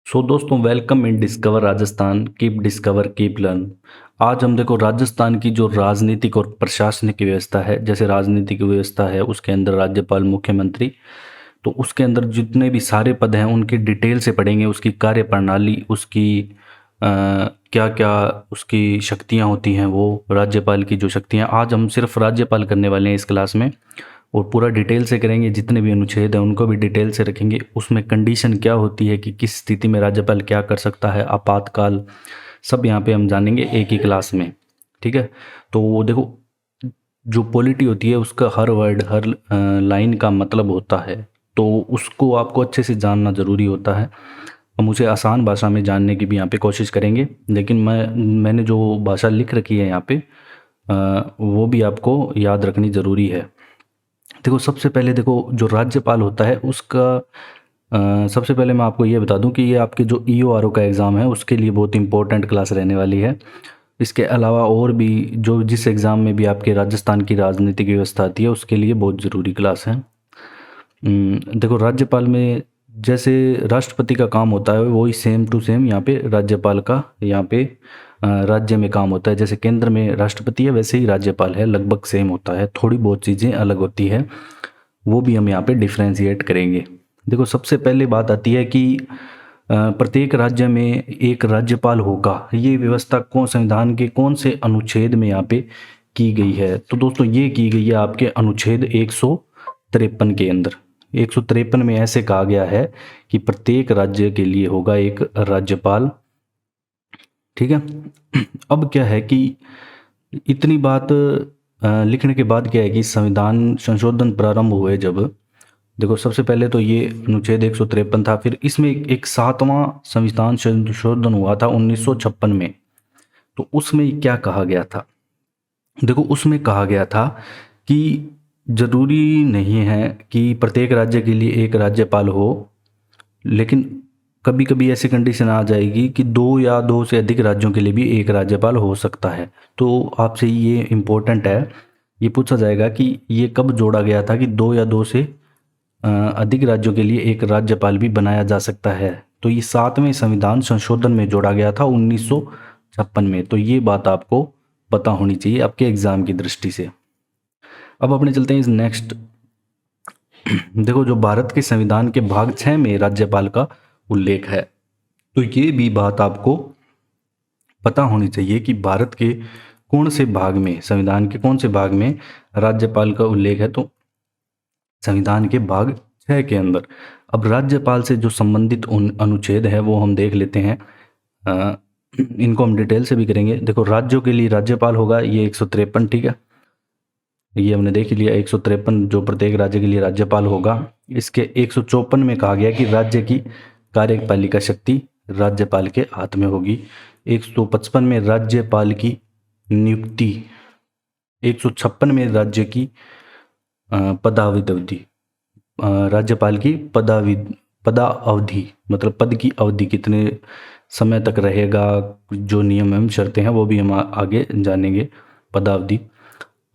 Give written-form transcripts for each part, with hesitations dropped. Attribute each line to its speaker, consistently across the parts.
Speaker 1: सो दोस्तों, welcome in discover Rajasthan. Keep discover keep learn. आज हम देखो राजस्थान की जो राजनीतिक और प्रशासनिक व्यवस्था है, जैसे राजनीतिक व्यवस्था है उसके अंदर राज्यपाल, मुख्यमंत्री, तो उसके अंदर जितने भी सारे पद हैं उनकी डिटेल से पढ़ेंगे। उसकी कार्यप्रणाली, उसकी क्या क्या उसकी शक्तियां होती हैं, वो राज्यपाल की जो शक्तियां, आज हम सिर्फ राज्यपाल करने वाले हैं इस क्लास में। और पूरा डिटेल से करेंगे, जितने भी अनुच्छेद हैं उनको भी डिटेल से रखेंगे। उसमें कंडीशन क्या होती है कि किस स्थिति में राज्यपाल क्या कर सकता है, आपातकाल, सब यहाँ पे हम जानेंगे एक ही क्लास में। ठीक है। तो वो देखो, जो पॉलिटी होती है उसका हर वर्ड, हर लाइन का मतलब होता है, तो उसको आपको अच्छे से जानना ज़रूरी होता है। हम उसे आसान भाषा में जानने की भी यहाँ पे कोशिश करेंगे, लेकिन मैंने जो भाषा लिख रखी है यहाँ पे वो भी आपको याद रखनी ज़रूरी है। देखो, सबसे पहले देखो, जो राज्यपाल होता है उसका सबसे पहले मैं आपको ये बता दूं कि ये आपके जो ईओआरओ का एग्ज़ाम है उसके लिए बहुत इंपॉर्टेंट क्लास रहने वाली है। इसके अलावा और भी जो जिस एग्ज़ाम में भी आपके राजस्थान की राजनीतिक व्यवस्था आती है उसके लिए बहुत ज़रूरी क्लास है। देखो, राज्यपाल में जैसे राष्ट्रपति का काम होता है वही सेम टू सेम यहाँ पे राज्यपाल का यहाँ पे राज्य में काम होता है। जैसे केंद्र में राष्ट्रपति है वैसे ही राज्यपाल है, लगभग सेम होता है, थोड़ी बहुत चीज़ें अलग होती है, वो भी हम यहाँ पे डिफ्रेंशिएट करेंगे। देखो, सबसे पहले बात आती है कि प्रत्येक राज्य में एक राज्यपाल होगा। ये व्यवस्था कौन, संविधान के कौन से अनुच्छेद में यहाँ पे की गई है? तो दोस्तों, ये की गई है आपके अनुच्छेद 153 के अंदर। 153 में ऐसे कहा गया है कि प्रत्येक राज्य के लिए होगा एक राज्यपाल। ठीक है। अब क्या है कि इतनी बात लिखने के बाद क्या है कि संविधान संशोधन प्रारंभ हुए जब, देखो सबसे पहले तो ये अनुच्छेद 153 था, फिर इसमें एक सातवां संविधान संशोधन हुआ था 1956 में। तो उसमें क्या कहा गया था? देखो, उसमें कहा गया था कि जरूरी नहीं है कि प्रत्येक राज्य के लिए एक राज्यपाल हो, लेकिन कभी कभी ऐसी कंडीशन आ जाएगी कि दो या दो से अधिक राज्यों के लिए भी एक राज्यपाल हो सकता है। तो आपसे ये इम्पोर्टेंट है, ये पूछा जाएगा कि ये कब जोड़ा गया था कि दो या दो से अधिक राज्यों के लिए एक राज्यपाल भी बनाया जा सकता है। तो ये सातवें संविधान संशोधन में जोड़ा गया था 1956 में। तो ये बात आपको पता होनी चाहिए आपके एग्जाम की दृष्टि से। अब अपने चलते हैं इस नेक्स्ट। देखो, जो भारत के संविधान के भाग 6 में राज्यपाल का उल्लेख है, तो ये भी बात आपको पता होनी चाहिए कि भारत के कौन से भाग में, संविधान के कौन से भाग में राज्यपाल का उल्लेख है। तो संविधान के भाग 6 के अंदर। अब राज्यपाल से जो संबंधित अनुच्छेद है वो हम देख लेते हैं। इनको हम डिटेल से भी करेंगे। देखो, राज्यों के लिए राज्यपाल होगा ये 153, ठीक है, ये हमने देख लिया 153, जो प्रत्येक राज्य के लिए राज्यपाल होगा। इसके 154 में कहा गया कि राज्य की कार्यपालिका शक्ति राज्यपाल के हाथ में होगी। 155 में राज्यपाल की नियुक्ति, 156 में राज्य की पदावधि, राज्यपाल की पदावधि मतलब पद की अवधि कितने समय तक रहेगा, जो नियम एवं शर्तें हैं वो भी हम आगे जानेंगे। पदावधि।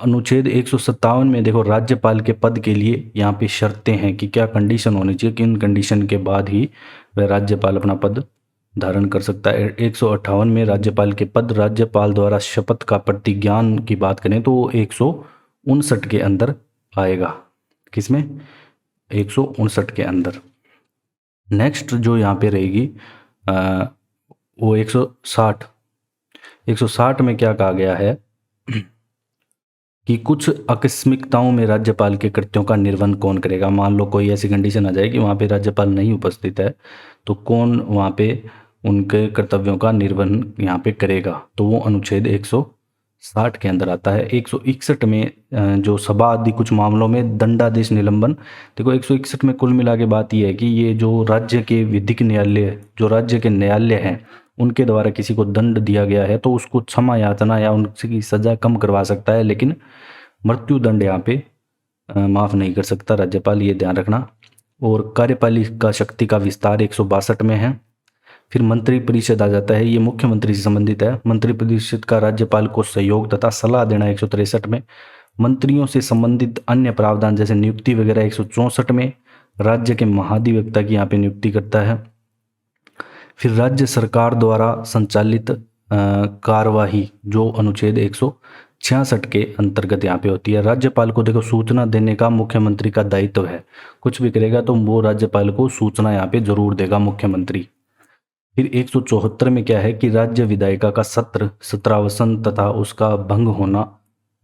Speaker 1: अनुच्छेद 157 में देखो, राज्यपाल के पद के लिए यहाँ पे शर्तें हैं कि क्या कंडीशन होनी चाहिए, किन कंडीशन के बाद ही वह राज्यपाल अपना पद धारण कर सकता है। 158 में राज्यपाल के पद, राज्यपाल द्वारा शपथ का प्रतिज्ञान की बात करें तो 159 के अंदर आएगा। किसमें? 159 के अंदर। नेक्स्ट जो यहाँ पे रहेगी वो 160। 160 में क्या कहा गया है कि कुछ आकस्मिकताओं में राज्यपाल के कृत्यों का निर्वहन कौन करेगा। मान लो कोई ऐसी कंडीशन आ जाए कि वहाँ पे राज्यपाल नहीं उपस्थित है, तो कौन वहाँ पे उनके कर्तव्यों का निर्वहन यहाँ पे करेगा, तो वो अनुच्छेद 160 के अंदर आता है। 161 में जो सभा आदि कुछ मामलों में दंडादेश निलंबन। देखो, 161 में कुल मिला के बात यह है कि ये जो राज्य के विधिक न्यायालय, जो राज्य के न्यायालय हैं, उनके द्वारा किसी को दंड दिया गया है तो उसको क्षमा याचना या उनकी सजा कम करवा सकता है, लेकिन मृत्यु दंड यहाँ पे माफ़ नहीं कर सकता राज्यपाल, ये ध्यान रखना। और कार्यपालिका शक्ति का विस्तार 162 में है। फिर मंत्री परिषद आ जाता है, ये मुख्यमंत्री से संबंधित है। मंत्री परिषद का राज्यपाल को सहयोग तथा सलाह देना 163 में। मंत्रियों से संबंधित अन्य प्रावधान जैसे नियुक्ति वगैरह 164 में। राज्य के महाधिवक्ता की यहाँ पे नियुक्ति करता है। फिर राज्य सरकार द्वारा संचालित कार्यवाही जो अनुच्छेद 166 के अंतर्गत यहाँ पे होती है। राज्यपाल को देखो सूचना देने का मुख्यमंत्री का दायित्व है, कुछ भी करेगा तो वो राज्यपाल को सूचना यहाँ पे जरूर देगा मुख्यमंत्री। फिर 174 में क्या है कि राज्य विधायिका का सत्र सत्रावसान तथा उसका भंग होना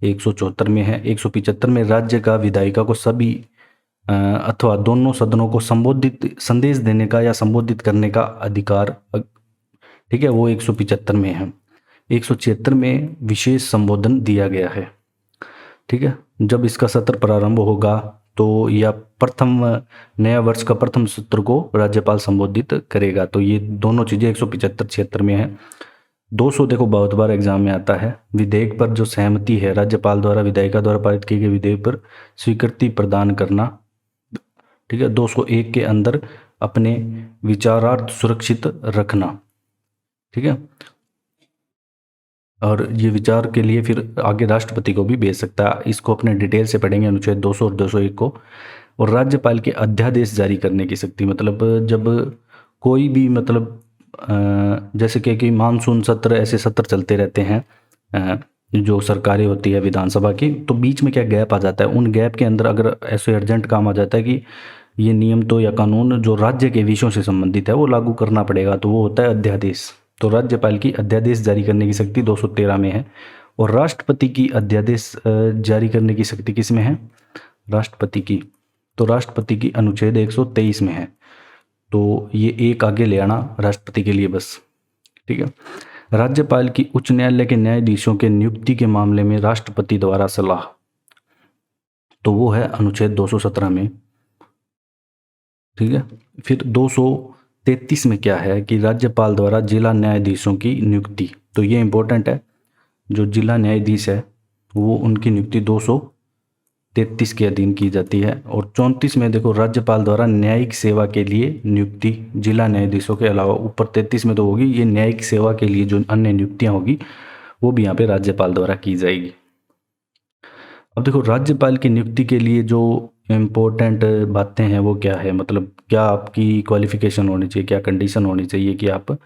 Speaker 1: 174 में है। 175 में राज्य का विधायिका को सभी अथवा दोनों सदनों को संबोधित संदेश देने का या संबोधित करने का अधिकार, ठीक है, वो 175 में है। 176 में विशेष संबोधन दिया गया है, ठीक है। जब इसका सत्र प्रारंभ होगा तो या प्रथम नया वर्ष का प्रथम सत्र को राज्यपाल संबोधित करेगा। तो ये दोनों चीजें 175-76 में है। 200 देखो बहुत बार एग्जाम में आता है। विधेयक पर जो सहमति है, राज्यपाल द्वारा विधायिका द्वारा पारित किए गए विधेयक पर स्वीकृति प्रदान करना, ठीक है। 201 के अंदर अपने विचारार्थ सुरक्षित रखना, ठीक है। और ये विचार के लिए फिर आगे राष्ट्रपति को भी भेज सकता है। इसको अपने डिटेल से पढ़ेंगे अनुच्छेद 200 और 201 को। और राज्यपाल के अध्यादेश जारी करने की शक्ति, मतलब जब कोई भी मतलब जैसे कि मानसून सत्र, ऐसे सत्र चलते रहते हैं जो सरकारें होती है विधानसभा की, तो बीच में क्या गैप आ जाता है, उन गैप के अंदर अगर ऐसे अर्जेंट काम आ जाता है कि ये नियम तो या कानून जो राज्य के विषयों से संबंधित है वो लागू करना पड़ेगा, तो वो होता है अध्यादेश। तो राज्यपाल की अध्यादेश जारी करने की शक्ति 213 में है। और राष्ट्रपति की अध्यादेश जारी करने की शक्ति किस में है, राष्ट्रपति की, तो राष्ट्रपति की अनुच्छेद 123 में है। तो ये एक आगे ले आना राष्ट्रपति के लिए बस, ठीक है। राज्यपाल की उच्च न्यायालय के न्यायाधीशों के नियुक्ति के मामले में राष्ट्रपति द्वारा सलाह, तो वो है अनुच्छेद 217 में, ठीक है। फिर 233 में क्या है कि राज्यपाल द्वारा जिला न्यायाधीशों की नियुक्ति, तो ये इंपॉर्टेंट है। जो जिला न्यायाधीश है वो उनकी नियुक्ति 233 के अधीन की जाती है। और 34 में देखो राज्यपाल द्वारा न्यायिक सेवा के लिए नियुक्ति जिला न्यायाधीशों के अलावा, ऊपर 33 में तो होगी, ये न्यायिक सेवा के लिए जो अन्य नियुक्तियां होगी वो भी यहाँ पे राज्यपाल द्वारा की जाएगी। अब देखो राज्यपाल की नियुक्ति के लिए जो इम्पोर्टेंट बातें हैं वो क्या है, मतलब क्या आपकी क्वालिफिकेशन होनी चाहिए, क्या कंडीशन होनी चाहिए कि आप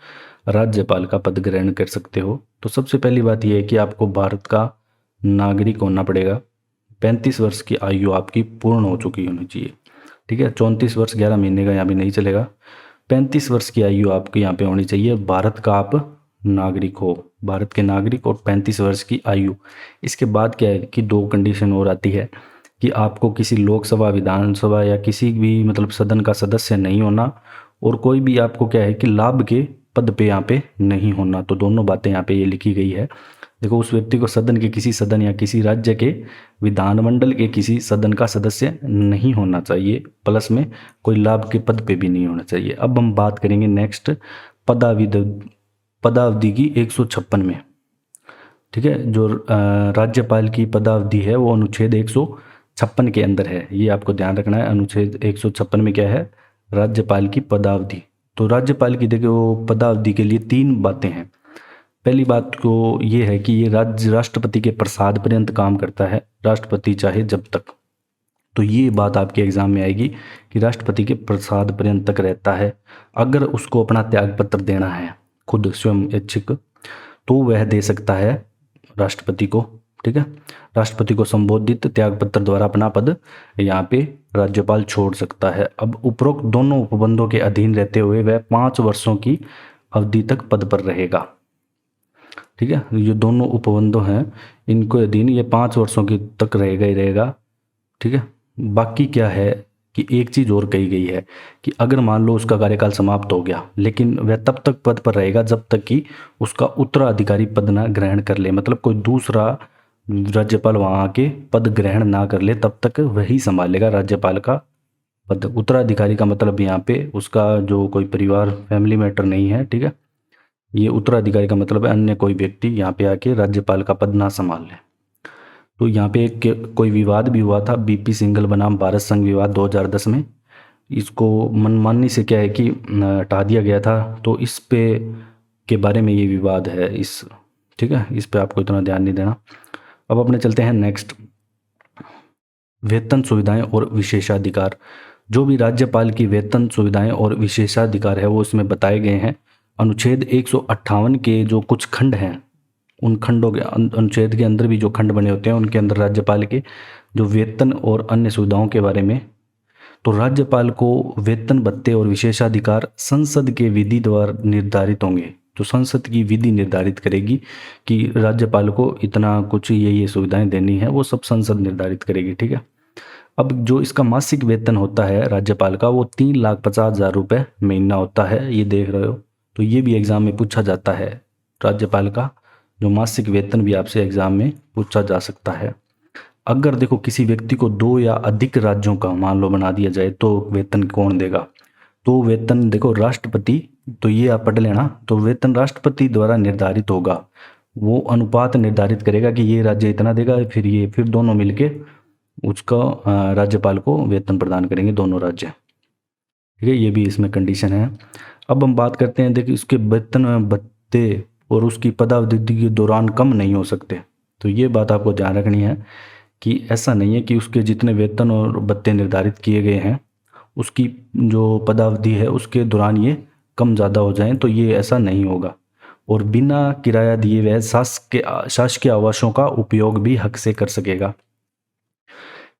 Speaker 1: राज्यपाल का पद ग्रहण कर सकते हो। तो सबसे पहली बात यह है कि आपको भारत का नागरिक होना पड़ेगा। 35 वर्ष की आयु आपकी पूर्ण हो चुकी होनी चाहिए, ठीक है। 34 वर्ष 11 महीने का यहाँ भी नहीं चलेगा। 35 वर्ष की आयु आपकी यहाँ पे होनी चाहिए, भारत का आप नागरिक हो, भारत के नागरिक, और 35 वर्ष की आयु। इसके बाद क्या है कि दो कंडीशन और आती है कि आपको किसी लोकसभा, विधानसभा या किसी भी मतलब सदन का सदस्य नहीं होना, और कोई भी आपको क्या है कि लाभ के पद पे यहाँ पे नहीं होना। तो दोनों बातें यहाँ पे ये लिखी गई है। देखो उस व्यक्ति को सदन के किसी सदन या किसी राज्य के विधानमंडल के किसी सदन का सदस्य नहीं होना चाहिए, प्लस में कोई लाभ के पद पे भी नहीं होना चाहिए। अब हम बात करेंगे नेक्स्ट पदावधि की 156 में, ठीक है। जो राज्यपाल की पदावधि है वो अनुच्छेद 156 के अंदर है, ये आपको ध्यान रखना है। अनुच्छेद 156 में क्या है, राज्यपाल की पदावधि। तो राज्यपाल की देखो पदावधि के लिए 3 बातें हैं। पहली बात को ये है कि ये राष्ट्रपति के प्रसाद पर्यंत काम करता है, राष्ट्रपति चाहे जब तक। तो ये बात आपके एग्जाम में आएगी कि राष्ट्रपति के प्रसाद पर्यंत तक रहता है। अगर उसको अपना त्यागपत्र देना है खुद स्वयं इच्छुक, तो वह दे सकता है राष्ट्रपति को, ठीक है। राष्ट्रपति को संबोधित त्यागपत्र द्वारा अपना पद यहाँ पे राज्यपाल छोड़ सकता है। अब उपरोक्त दोनों उपबंधों के अधीन रहते हुए वह 5 वर्षों की अवधि तक पद पर रहेगा, ठीक है। ये दोनों उपबंधों हैं, इनको अधीन ये 5 वर्षों की तक रहेगा ही रहेगा, ठीक है। बाकी क्या है कि एक चीज़ और कही गई है कि अगर मान लो उसका कार्यकाल समाप्त हो गया, लेकिन वह तब तक पद पर रहेगा जब तक कि उसका उत्तराधिकारी पद ना ग्रहण कर ले, मतलब कोई दूसरा राज्यपाल वहाँ आके पद ग्रहण ना कर ले, तब तक वही संभालेगा राज्यपाल का पद। उत्तराधिकारी का मतलब यहाँ पे उसका जो कोई परिवार, फैमिली मैटर नहीं है, ठीक है। ये उत्तराधिकारी का मतलब है अन्य कोई व्यक्ति यहाँ पे आके राज्यपाल का पद ना संभाल ले। तो यहाँ पे एक कोई विवाद भी हुआ था, बीपी सिंघल बनाम भारत संघ विवाद 2010 में। इसको मनमानी से क्या है कि हटा दिया गया था, तो इस पे के बारे में ये विवाद है, इस, ठीक है। इस पे आपको इतना ध्यान नहीं देना। अब अपने चलते हैं नेक्स्ट, वेतन सुविधाएं और विशेषाधिकार। जो भी राज्यपाल की वेतन सुविधाएं और विशेषाधिकार है वो इसमें बताए गए हैं। अनुच्छेद 158 के जो कुछ खंड हैं, उन खंडों के अनुच्छेद के अंदर भी जो खंड बने होते हैं उनके अंदर राज्यपाल के जो वेतन और अन्य सुविधाओं के बारे में, तो राज्यपाल को वेतन भत्ते और विशेषाधिकार संसद के विधि द्वारा निर्धारित होंगे। तो संसद की विधि निर्धारित करेगी कि राज्यपाल को इतना कुछ ये सुविधाएं देनी है, वो सब संसद निर्धारित करेगी। ठीक है। अब जो इसका मासिक वेतन होता है राज्यपाल का, वो 3,50,000 रुपये महीना होता है, ये देख रहे हो। तो ये भी एग्जाम में पूछा जाता है, राज्यपाल का जो मासिक वेतन भी आपसे एग्जाम में पूछा जा सकता है। अगर देखो किसी व्यक्ति को 2 या अधिक राज्यों का मान लो बना दिया जाए तो वेतन कौन देगा? तो वेतन देखो राष्ट्रपति, तो ये आप पढ़ लेना, तो वेतन राष्ट्रपति द्वारा निर्धारित होगा। वो अनुपात निर्धारित करेगा कि ये राज्य इतना देगा, फिर दोनों मिलके उसका राज्यपाल को वेतन प्रदान करेंगे, दोनों राज्य। ठीक है, ये भी इसमें कंडीशन है। अब हम बात करते हैं, देखिए इसके वेतन भत्ते और उसकी पदावधि के दौरान कम नहीं हो सकते। तो ये बात आपको ध्यान रखनी है कि ऐसा नहीं है कि उसके जितने वेतन और भत्ते निर्धारित किए गए हैं उसकी जो पदावधि है उसके दौरान ये कम ज़्यादा हो जाएं, तो ये ऐसा नहीं होगा। और बिना किराया दिए वह शासकीय आवासों का उपयोग भी हक से कर सकेगा।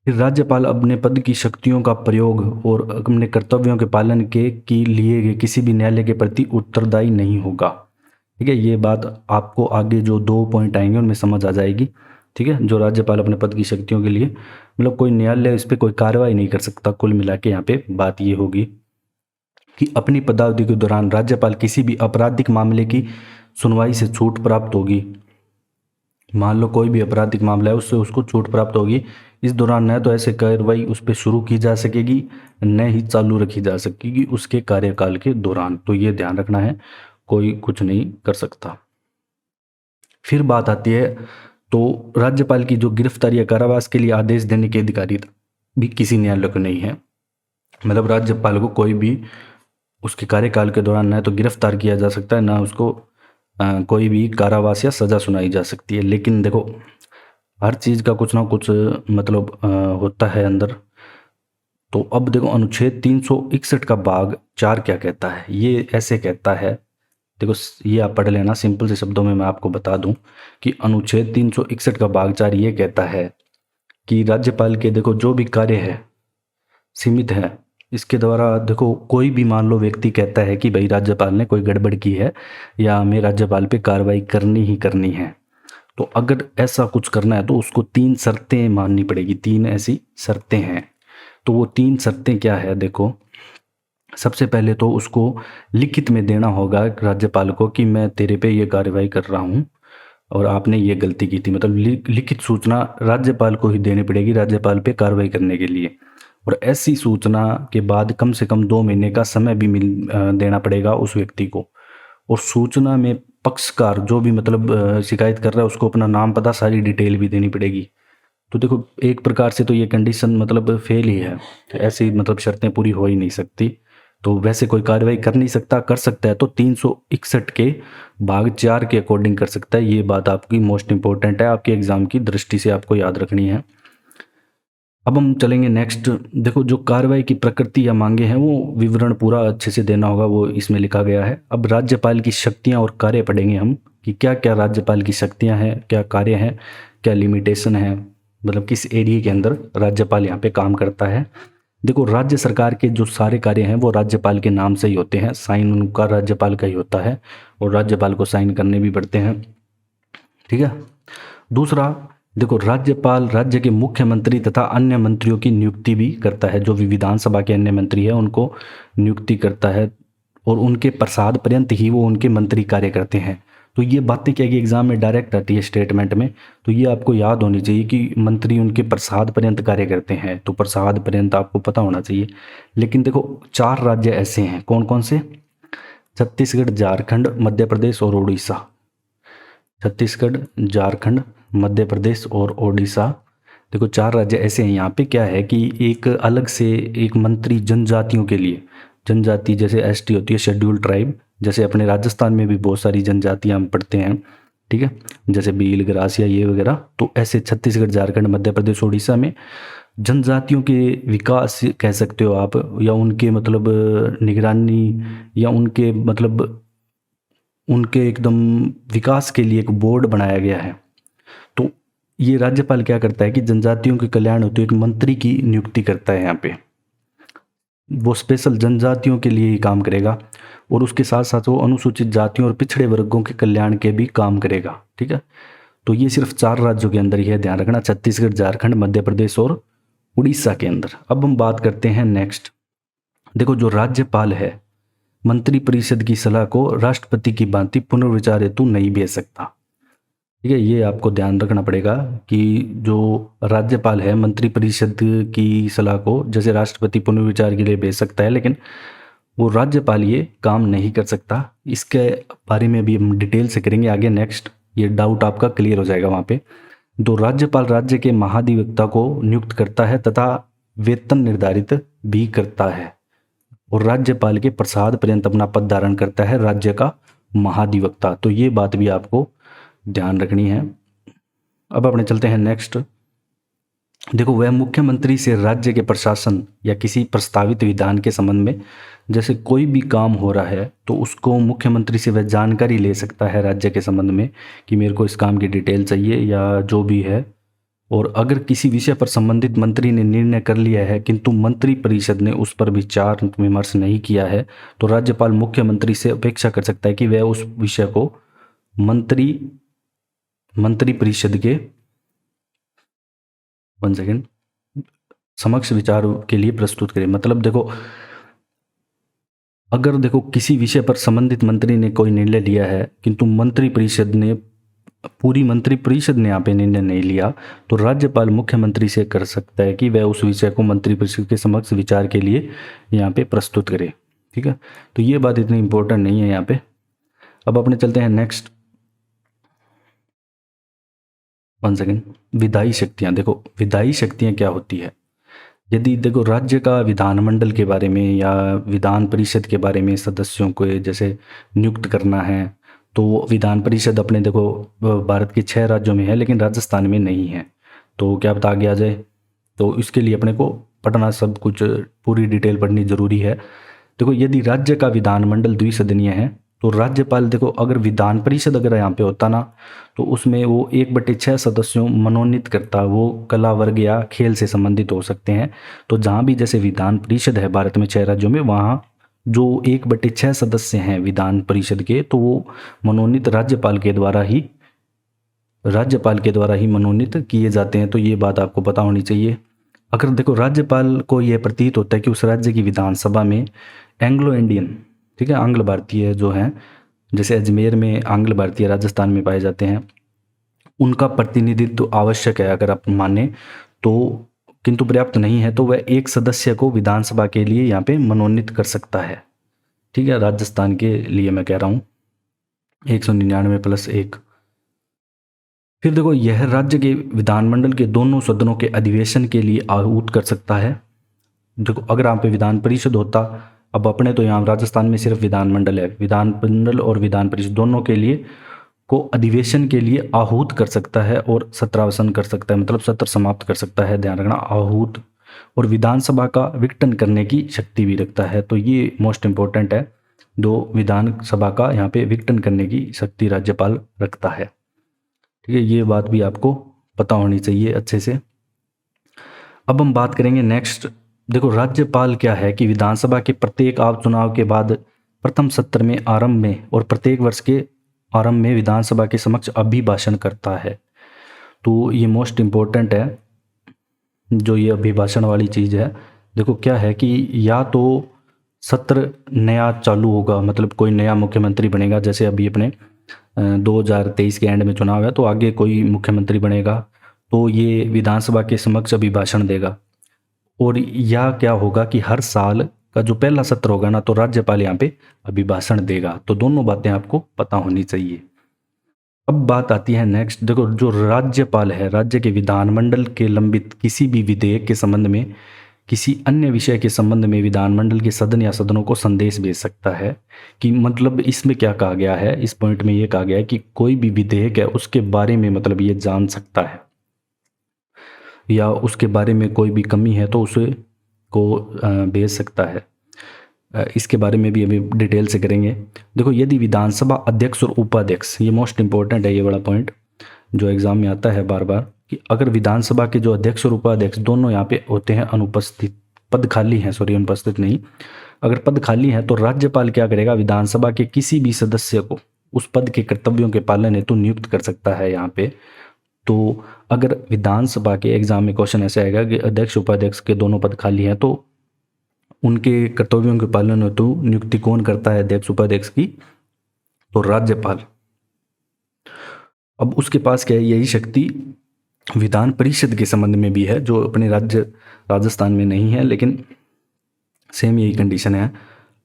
Speaker 1: फिर राज्यपाल अपने पद की शक्तियों का प्रयोग और अपने कर्तव्यों के पालन के लिए किसी भी न्यायालय के प्रति उत्तरदायी नहीं होगा। ठीक है, ये बात आपको आगे जो 2 पॉइंट आएंगे उनमें समझ आ जाएगी। ठीक है, जो राज्यपाल अपने पद की शक्तियों के लिए मतलब कोई न्यायालय इस पर कोई कार्रवाई नहीं कर सकता। कुल मिला के यहाँ पे बात ये होगी कि अपनी पदावधि के दौरान राज्यपाल किसी भी आपराधिक मामले की सुनवाई से छूट प्राप्त होगी। मान लो कोई भी आपराधिक मामला है, उससे उसको छूट प्राप्त होगी। इस दौरान न तो ऐसे कार्रवाई उस पर शुरू की जा सकेगी, न ही चालू रखी जा सकेगी उसके कार्यकाल के दौरान। तो ये ध्यान रखना है, कोई कुछ नहीं कर सकता। फिर बात आती है, तो राज्यपाल की जो गिरफ्तारी या कारावास के लिए आदेश देने की अधिकारिता भी किसी न्यायालय को नहीं है। मतलब राज्यपाल को कोई भी उसके कार्यकाल के दौरान न तो गिरफ्तार किया जा सकता है, ना उसको कोई भी कारावास या सज़ा सुनाई जा सकती है। लेकिन देखो हर चीज़ का कुछ ना कुछ मतलब होता है अंदर। तो अब देखो अनुच्छेद 361 का भाग 4 क्या कहता है? ये ऐसे कहता है, देखो ये आप पढ़ लेना, सिंपल से शब्दों में मैं आपको बता दूं कि अनुच्छेद 361 का भाग 4 ये कहता है कि राज्यपाल के देखो जो भी कार्य है सीमित है। इसके द्वारा देखो कोई भी मान लो व्यक्ति कहता है कि भाई राज्यपाल ने कोई गड़बड़ की है या हमें राज्यपाल पे कार्रवाई करनी ही करनी है, तो अगर ऐसा कुछ करना है तो उसको 3 शर्तें माननी पड़ेगी। 3 ऐसी शर्तें हैं। तो वो 3 शर्तें क्या है? देखो सबसे पहले तो उसको लिखित में देना होगा राज्यपाल को कि मैं तेरे पे ये कार्रवाई कर रहा हूँ और आपने ये गलती की थी। मतलब लिखित सूचना राज्यपाल को ही देनी पड़ेगी राज्यपाल पे कार्रवाई करने के लिए। और ऐसी सूचना के बाद कम से कम 2 महीने का समय भी देना पड़ेगा उस व्यक्ति को। और सूचना में पक्षकार जो भी मतलब शिकायत कर रहा है उसको अपना नाम पता सारी डिटेल भी देनी पड़ेगी। तो देखो एक प्रकार से तो ये कंडीशन मतलब फेल ही है, ऐसी मतलब शर्तें पूरी हो ही नहीं सकती। तो वैसे कोई कार्रवाई कर नहीं सकता, कर सकता है तो 361 के भाग 4 के अकॉर्डिंग कर सकता है। ये बात आपकी मोस्ट इंपॉर्टेंट है, आपके एग्जाम की दृष्टि से आपको याद रखनी है। अब हम चलेंगे नेक्स्ट। देखो जो कार्रवाई की प्रकृति या मांगे हैं वो विवरण पूरा अच्छे से देना होगा, वो इसमें लिखा गया है। अब राज्यपाल की शक्तियां और कार्य पढ़ेंगे हम कि क्या क्या राज्यपाल की शक्तियां हैं, क्या कार्य हैं, क्या लिमिटेशन है, मतलब किस एरिया के अंदर राज्यपाल यहाँ पे काम करता है। देखो राज्य सरकार के जो सारे कार्य हैं वो राज्यपाल के नाम से ही होते हैं, साइन उनका राज्यपाल का ही होता है और राज्यपाल को साइन करने भी पड़ते हैं। ठीक है। दूसरा देखो राज्यपाल राज्य के मुख्यमंत्री तथा अन्य मंत्रियों की नियुक्ति भी करता है। जो भी विधानसभा के अन्य मंत्री हैं उनको नियुक्ति करता है और उनके प्रसाद पर्यंत ही वो उनके मंत्री कार्य करते हैं। तो ये बातें क्या कि एग्जाम में डायरेक्ट आती है स्टेटमेंट में, तो ये आपको याद होनी चाहिए कि मंत्री उनके प्रसाद पर्यंत कार्य करते हैं। तो प्रसाद पर्यंत आपको पता होना चाहिए। लेकिन देखो 4 राज्य ऐसे हैं, कौन कौन से? छत्तीसगढ़, झारखंड, मध्य प्रदेश और उड़ीसा। छत्तीसगढ़, झारखंड, मध्य प्रदेश और ओडिशा। देखो 4 राज्य ऐसे हैं। यहाँ पे क्या है कि एक अलग से एक मंत्री जनजातियों के लिए, जनजाति जैसे एसटी होती है शेड्यूल्ड ट्राइब, जैसे अपने राजस्थान में भी बहुत सारी जनजातियाँ हम पढ़ते हैं। ठीक है, जैसे भील, ग्रासिया ये वगैरह। तो ऐसे छत्तीसगढ़, झारखंड, मध्य प्रदेश, उड़ीसा में जनजातियों के विकास कह सकते हो आप, या उनके मतलब निगरानी या उनके मतलब उनके एकदम विकास के लिए एक बोर्ड बनाया गया है। तो ये राज्यपाल क्या करता है कि जनजातियों के कल्याण हेतु एक मंत्री की नियुक्ति करता है यहाँ पे। वो स्पेशल जनजातियों के लिए ही काम करेगा और उसके साथ साथ वो अनुसूचित जातियों और पिछड़े वर्गों के कल्याण के भी काम करेगा। ठीक है, तो ये सिर्फ 4 राज्यों के अंदर ही है, ध्यान रखना, छत्तीसगढ़, झारखंड, मध्य प्रदेश और उड़ीसा के अंदर। अब हम बात करते हैं नेक्स्ट। देखो, जो राज्यपाल है मंत्रिपरिषद की सलाह को राष्ट्रपति की भांति पुनर्विचार हेतु नहीं भेज सकता। ठीक है, ये आपको ध्यान रखना पड़ेगा कि जो राज्यपाल है मंत्रिपरिषद की सलाह को जैसे राष्ट्रपति पुनर्विचार के लिए भेज सकता है, लेकिन वो राज्यपाल ये काम नहीं कर सकता। इसके बारे में भी हम डिटेल से करेंगे आगे नेक्स्ट, ये डाउट आपका क्लियर हो जाएगा वहाँ पे। तो राज्यपाल राज्य के महाधिवक्ता को नियुक्त करता है तथा वेतन निर्धारित भी करता है और राज्यपाल के प्रसाद पर्यंत अपना पद धारण करता है राज्य का महाधिवक्ता। तो ये बात भी आपको ध्यान रखनी है। अब अपने चलते हैं नेक्स्ट। देखो, वह मुख्यमंत्री से राज्य के प्रशासन या किसी प्रस्तावित विधान के संबंध में जैसे कोई भी काम हो रहा है तो उसको मुख्यमंत्री से वह जानकारी ले सकता है राज्य के संबंध में कि मेरे को इस काम की डिटेल चाहिए या जो भी है। और अगर किसी विषय पर संबंधित मंत्री ने निर्णय कर लिया है किंतु मंत्री परिषद ने उस पर विचार विमर्श नहीं किया है तो राज्यपाल मुख्यमंत्री से अपेक्षा कर सकता है कि वह उस विषय को मंत्री परिषद के समक्ष विचार के लिए प्रस्तुत करे। मतलब देखो, अगर देखो किसी विषय पर संबंधित मंत्री ने कोई निर्णय लिया है किंतु पूरी मंत्री परिषद ने यहाँ पे निर्णय नहीं लिया तो राज्यपाल मुख्यमंत्री से कर सकता है कि वह उस विषय को मंत्री परिषद के समक्ष विचार के लिए यहाँ पे प्रस्तुत करे। ठीक है, तो ये बात इतनी इंपॉर्टेंट नहीं है यहाँ पे। अब अपने चलते हैं नेक्स्ट। विधायी शक्तियाँ। देखो, विधायी शक्तियाँ क्या होती है। यदि देखो राज्य का विधानमंडल के बारे में या विधान परिषद के बारे में सदस्यों को जैसे नियुक्त करना है तो विधान परिषद अपने देखो भारत के 6 राज्यों में है लेकिन राजस्थान में नहीं है, तो क्या पता आगे आ जाए। तो इसके लिए अपने को पढ़ना सब कुछ पूरी डिटेल पढ़नी जरूरी है। देखो, यदि राज्य का विधानमंडल द्विसदनीय है तो राज्यपाल देखो अगर विधान परिषद अगर यहाँ पे होता ना तो उसमें वो 1/6 सदस्यों मनोनीत करता। वो कला वर्ग या खेल से संबंधित हो सकते हैं। तो जहाँ भी जैसे विधान परिषद है भारत में 6 राज्यों में, वहाँ जो 1/6 सदस्य हैं विधान परिषद के तो वो मनोनीत राज्यपाल के द्वारा ही मनोनीत किए जाते हैं। तो ये बात आपको पता होनी चाहिए। अगर देखो राज्यपाल को यह प्रतीत होता है कि उस राज्य की विधानसभा में एंग्लो इंडियन, ठीक है, आंग्ल भारतीय जो हैं, जैसे अजमेर में आंग्ल भारतीय राजस्थान में पाए जाते हैं, उनका प्रतिनिधित्व आवश्यक है अगर आप माने तो, किंतु पर्याप्त नहीं है तो वह एक सदस्य को विधानसभा के लिए यहाँ पे मनोनीत कर सकता है। ठीक है, राजस्थान के लिए मैं कह रहा हूँ 199+1। फिर देखो, यह राज्य के विधानमंडल के दोनों सदनों के अधिवेशन के लिए आहूत कर सकता है। देखो, अगर यहाँ पे विधान परिषद होता, अब अपने तो यहाँ राजस्थान में सिर्फ विधानमंडल है, विधानमंडल और विधान परिषद दोनों के लिए को अधिवेशन के लिए आहूत कर सकता है और सत्रावसान कर सकता है, मतलब सत्र समाप्त कर सकता है। ध्यान रखना, आहूत। और विधानसभा का विघटन करने की शक्ति भी रखता है। तो ये मोस्ट इंपॉर्टेंट है, दो विधानसभा का यहाँ पे विघटन करने की शक्ति राज्यपाल रखता है। ठीक है, ये बात भी आपको पता होनी चाहिए अच्छे से। अब हम बात करेंगे नेक्स्ट। देखो, राज्यपाल क्या है कि विधानसभा के प्रत्येक आम चुनाव के बाद प्रथम सत्र में आरंभ में और प्रत्येक वर्ष के आरंभ में विधानसभा के समक्ष अभिभाषण करता है। तो ये मोस्ट इम्पोर्टेंट है जो ये अभिभाषण वाली चीज़ है। देखो क्या है कि या तो सत्र नया चालू होगा, मतलब कोई नया मुख्यमंत्री बनेगा, जैसे अभी अपने 2023 के एंड में चुनाव है तो आगे कोई मुख्यमंत्री बनेगा तो ये विधानसभा के समक्ष अभिभाषण देगा। और या क्या होगा कि हर साल का जो पहला सत्र होगा ना तो राज्यपाल यहाँ पे अभिभाषण देगा। तो दोनों बातें आपको पता होनी चाहिए। अब बात आती है नेक्स्ट। देखो, जो राज्यपाल है राज्य के विधानमंडल के लंबित किसी भी विधेयक के संबंध में किसी अन्य विषय के संबंध में विधानमंडल के सदन या सदनों को संदेश भेज सकता है। कि मतलब इसमें क्या कहा गया है, इस पॉइंट में ये कहा गया है कि कोई भी विधेयक है उसके बारे में मतलब ये जान सकता है या उसके बारे में कोई भी कमी है तो उसे को भेज सकता है। इसके बारे में भी अभी डिटेल से करेंगे। देखो, यदि विधानसभा अध्यक्ष और उपाध्यक्ष, ये मोस्ट इंपॉर्टेंट है ये वाला पॉइंट जो एग्जाम में आता है बार बार, कि अगर विधानसभा के जो अध्यक्ष और उपाध्यक्ष दोनों यहाँ पे होते हैं अनुपस्थित, पद खाली हैं, सॉरी अनुपस्थित नहीं, अगर पद खाली है तो राज्यपाल क्या करेगा, विधानसभा के किसी भी सदस्य को उस पद के कर्तव्यों के पालन हेतु नियुक्त कर सकता है यहाँ पे। तो अगर विधानसभा के एग्जाम में क्वेश्चन ऐसे आएगा कि अध्यक्ष उपाध्यक्ष के दोनों पद खाली हैं, तो उनके कर्तव्यों के पालन हेतु नियुक्ति कौन करता है अध्यक्ष उपाध्यक्ष की, तो राज्यपाल। अब उसके पास क्या है, यही शक्ति विधान परिषद के संबंध में भी है, जो अपने राज्य राजस्थान में नहीं है, लेकिन सेम यही कंडीशन है।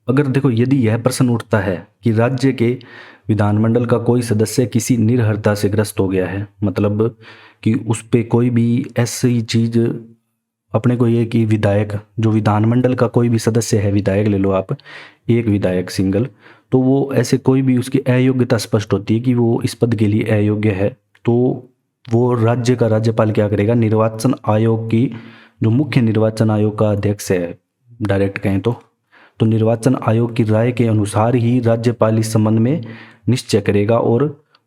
Speaker 1: अगर देखो, यदि यह प्रश्न उठता है कि राज्य के विधानमंडल का कोई सदस्य किसी निर्हरता से ग्रस्त हो गया है, मतलब कि उस पर कोई भी ऐसी चीज, अपने को ये कि विधायक, जो विधानमंडल का कोई भी सदस्य है, विधायक ले लो आप, एक विधायक सिंगल, तो वो ऐसे कोई भी उसकी अयोग्यता स्पष्ट होती है कि वो इस पद के लिए अयोग्य है, तो वो राज्य का राज्यपाल क्या करेगा, निर्वाचन आयोग की, जो मुख्य निर्वाचन आयोग का अध्यक्ष है डायरेक्ट कहें तो निर्वाचन आयोग की राय के अनुसार ही राज्यपाल इस संबंध में निश्चय करेगा और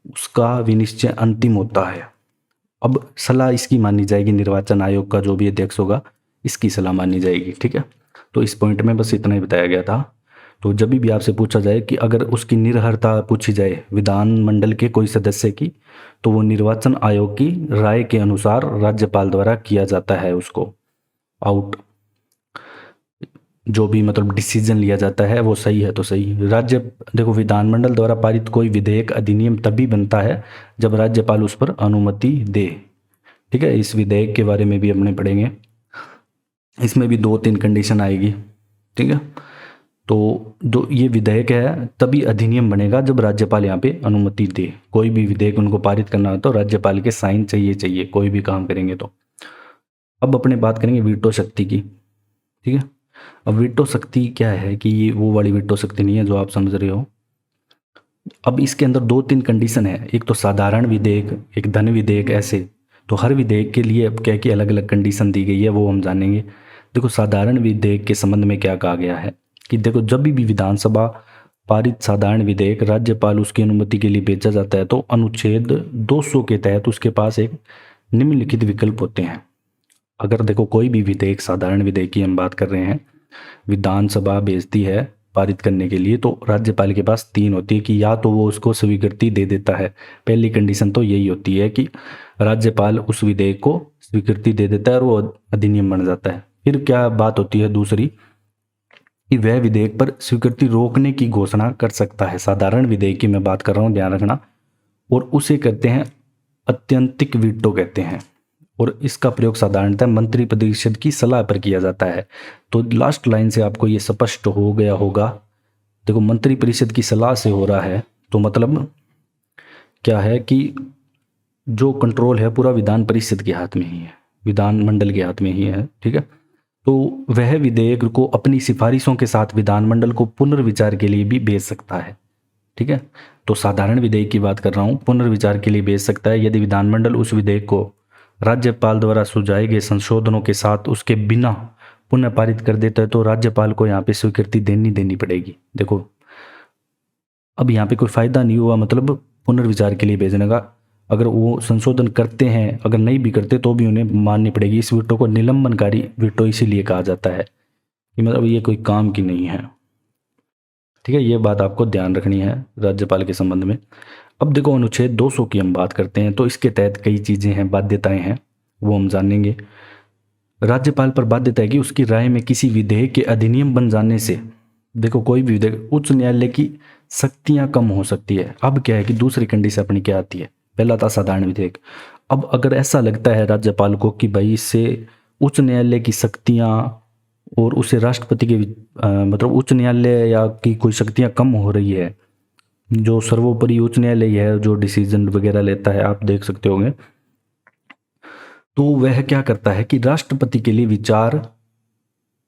Speaker 1: उसका विनिश्चय अंतिम होता है। अब सलाह इसकी मानी जाएगी, निर्वाचन आयोग का जो भी अध्यक्ष होगा इसकी सलाह मानी जाएगी, ठीक है। तो इस पॉइंट में बस इतना ही बताया गया था। तो जब भी आपसे पूछा जाए कि अगर उसकी निर्हरता पूछी जाए विधानमंडल के कोई सदस्य की, तो वो निर्वाचन आयोग की राय के अनुसार राज्यपाल द्वारा किया जाता है, उसको आउट, जो भी मतलब डिसीजन लिया जाता है वो सही है तो सही। राज्य, देखो, विधानमंडल द्वारा पारित कोई विधेयक अधिनियम तभी बनता है जब राज्यपाल उस पर अनुमति दे, ठीक है। इस विधेयक के बारे में भी अपने पढ़ेंगे, इसमें भी 2-3 कंडीशन आएगी, ठीक है। तो जो ये विधेयक है तभी अधिनियम बनेगा जब राज्यपाल यहाँ पे अनुमति दे। कोई भी विधेयक उनको पारित करना हो तो राज्यपाल के साइन चाहिए, कोई भी काम करेंगे तो। अब अपने बात करेंगे वीटो शक्ति की, ठीक है। अब वीटो शक्ति क्या है कि ये वो वाली वीटो शक्ति नहीं है जो आप समझ रहे हो। अब इसके अंदर 2-3 कंडीशन है, एक तो साधारण विधेयक, एक धन विधेयक, ऐसे। तो हर विधेयक के लिए अब क्या कि अलग अलग कंडीशन दी गई है, वो हम जानेंगे। देखो, साधारण विधेयक के संबंध में क्या कहा गया है कि देखो, जब भी विधानसभा पारित साधारण विधेयक राज्यपाल उसकी अनुमति के लिए भेजा जाता है, तो अनुच्छेद 200 के तहत उसके पास एक निम्नलिखित विकल्प होते हैं। अगर देखो, कोई भी विधेयक, साधारण विधेयक की हम बात कर रहे हैं, विधानसभा भेजती है पारित करने के लिए, तो राज्यपाल के पास 3 होती है कि या तो वो उसको स्वीकृति दे देता है, पहली कंडीशन तो यही होती है कि राज्यपाल उस विधेयक को स्वीकृति दे देता है और वो अधिनियम बन जाता है। फिर क्या बात होती है दूसरी, कि वह विधेयक पर स्वीकृति रोकने की घोषणा कर सकता है। साधारण विधेयक की मैं बात कर रहा हूँ, ध्यान रखना। और उसे कहते हैं अत्यंतिक वीटो कहते हैं, और इसका प्रयोग साधारणतः मंत्री परिषद की सलाह पर किया जाता है। तो लास्ट लाइन से आपको ये स्पष्ट हो गया होगा। देखो, मंत्री परिषद की सलाह से हो रहा है, तो मतलब क्या है कि जो कंट्रोल है पूरा विधान परिषद के हाथ में ही है, विधानमंडल के हाथ में ही है, ठीक है। तो वह विधेयक को अपनी सिफारिशों के साथ विधानमंडल को पुनर्विचार के लिए भी भेज सकता है, ठीक है। तो साधारण विधेयक की बात कर रहा हूँ, पुनर्विचार के लिए भेज सकता है यदि विधानमंडल उस विधेयक को राज्यपाल द्वारा सुझाए गए संशोधनों के साथ उसके बिना पुनः पारित कर देता है, तो राज्यपाल को यहाँ पे स्वीकृति देनी पड़ेगी। देखो, अब यहाँ पे कोई फायदा नहीं हुआ मतलब पुनर्विचार के लिए भेजने का। अगर वो संशोधन करते हैं, अगर नहीं भी करते तो भी उन्हें माननी पड़ेगी। इस वीटो को निलंबनकारी वीटो इसीलिए कहा जाता है कि मतलब ये कोई काम की नहीं है, ठीक है। ये बात आपको ध्यान रखनी है राज्यपाल के संबंध में। अब देखो, अनुच्छेद 200 की हम बात करते हैं, तो इसके तहत कई चीज़ें हैं, बाध्यताएं हैं, वो हम जानेंगे। राज्यपाल पर बाध्यता है कि उसकी राय में किसी विधेयक के अधिनियम बन जाने से, देखो, कोई भी विधेयक, उच्च न्यायालय की शक्तियां कम हो सकती है। अब क्या है कि दूसरी कंडीशन अपनी क्या आती है, पहला था साधारण विधेयक। अब अगर ऐसा लगता है राज्यपाल को कि भाई इससे उच्च न्यायालय की शक्तियां और उसे राष्ट्रपति के मतलब उच्च न्यायालय या की कोई शक्तियां कम हो रही है, जो सर्वोपरि उच्च न्यायालय है जो डिसीजन वगैरह लेता है, आप देख सकते होंगे, तो वह क्या करता है कि राष्ट्रपति के लिए विचार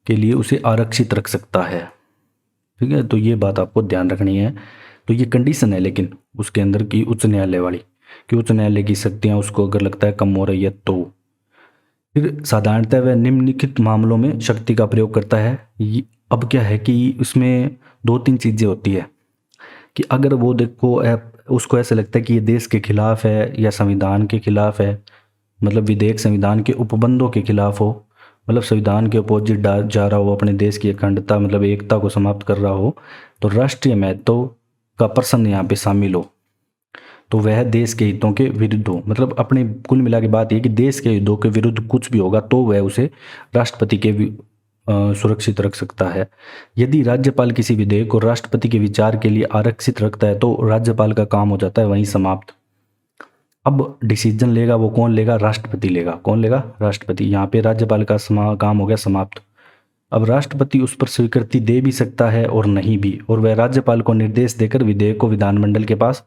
Speaker 1: के लिए उसे आरक्षित रख सकता है, ठीक है। तो ये बात आपको ध्यान रखनी है। तो ये कंडीशन है लेकिन उसके अंदर की उच्च न्यायालय वाली, कि उच्च न्यायालय की शक्तियां उसको अगर लगता है कम हो रही है तो। फिर साधारणतः वह निम्नलिखित मामलों में शक्ति का प्रयोग करता है। अब क्या है कि उसमें दो तीन चीज़ें होती है कि अगर वो देखो उसको ऐसा लगता है कि ये देश के खिलाफ है या संविधान के खिलाफ है, मतलब विधेयक संविधान के उपबंधों के खिलाफ हो, मतलब संविधान के अपोजिट जा रहा हो, अपने देश की अखंडता मतलब एकता को समाप्त कर रहा हो, तो राष्ट्रीय महत्व का प्रश्न यहाँ पे शामिल हो, तो वह देश के हितों के विरुद्ध हो, मतलब अपने कुल मिला के बात ये कि देश के हितों के विरुद्ध कुछ भी होगा तो वह उसे राष्ट्रपति के सुरक्षित रख सकता है। यदि राज्यपाल किसी विधेयक को राष्ट्रपति के विचार के लिए आरक्षित रखता है तो राज्यपाल का काम हो जाता है वहीं समाप्त। अब डिसीजन लेगा वो कौन लेगा? राष्ट्रपति लेगा। कौन लेगा? राष्ट्रपति। यहाँ पे राज्यपाल का काम हो गया समाप्त। अब राष्ट्रपति उस पर स्वीकृति दे भी सकता है और नहीं भी, और वह राज्यपाल को निर्देश देकर विधेयक को विधानमंडल के पास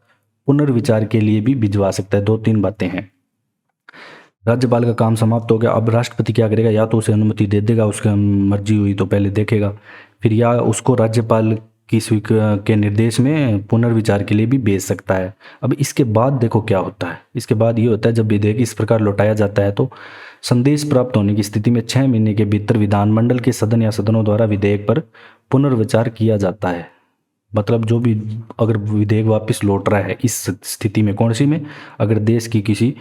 Speaker 1: पुनर्विचार के लिए भी भिजवा सकता है। दो तीन बातें हैं। राज्यपाल का काम समाप्त हो गया। अब राष्ट्रपति क्या करेगा? या तो उसे अनुमति दे देगा, उसकी मर्जी हुई तो पहले देखेगा, फिर या उसको राज्यपाल की के निर्देश में पुनर्विचार के लिए भी भेज सकता है। अब इसके बाद देखो क्या होता है। इसके बाद ये होता है जब विधेयक इस प्रकार लौटाया जाता है तो संदेश प्राप्त होने की स्थिति में 6 महीने के भीतर विधानमंडल के सदन या सदनों द्वारा विधेयक पर पुनर्विचार किया जाता है। मतलब जो भी अगर विधेयक वापस लौट रहा है इस स्थिति में, कौन सी में? अगर देश की किसी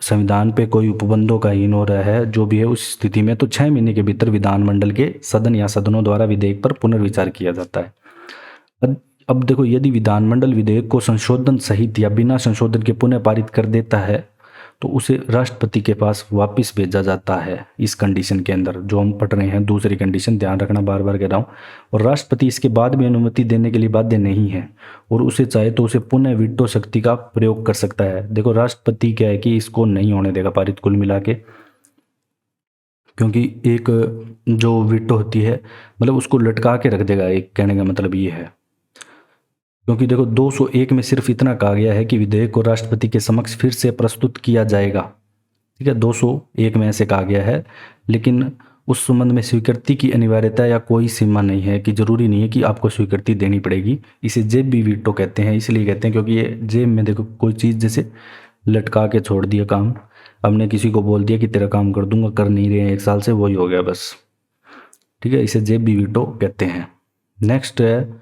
Speaker 1: संविधान पे कोई उपबंधों का हीन हो रहा है, जो भी है उस स्थिति में, तो 6 महीने के भीतर विधानमंडल के सदन या सदनों द्वारा विधेयक पर पुनर्विचार किया जाता है। अब देखो, यदि विधानमंडल विधेयक को संशोधन सहित या बिना संशोधन के पुनः पारित कर देता है तो उसे राष्ट्रपति के पास वापस भेजा जाता है। इस कंडीशन के अंदर जो हम पढ़ रहे हैं, दूसरी कंडीशन ध्यान रखना, बार बार कह रहा हूँ। और राष्ट्रपति इसके बाद भी अनुमति देने के लिए बाध्य नहीं है, और उसे चाहे तो उसे पुनः वीटो शक्ति का प्रयोग कर सकता है। देखो राष्ट्रपति क्या है कि इसको नहीं होने देगा पारित कुल मिला के, क्योंकि एक जो वीटो होती है मतलब उसको लटका के रख देगा, एक कहने का मतलब ये है। क्योंकि देखो 201 में सिर्फ इतना कहा गया है कि विधेयक को राष्ट्रपति के समक्ष फिर से प्रस्तुत किया जाएगा। ठीक है, 201 में ऐसे कहा गया है, लेकिन उस संबंध में स्वीकृति की अनिवार्यता या कोई सीमा नहीं है कि जरूरी नहीं है कि आपको स्वीकृति देनी पड़ेगी। इसे जेब भी वीटो कहते हैं, इसलिए कहते हैं क्योंकि ये जेब में देखो कोई चीज़ जैसे लटका के छोड़ दिया काम, हमने किसी को बोल दिया कि तेरा काम कर दूंगा, कर नहीं रहे हैं 1 साल से, वही हो गया बस। ठीक है, इसे जेब भी वीटो कहते हैं। नेक्स्ट है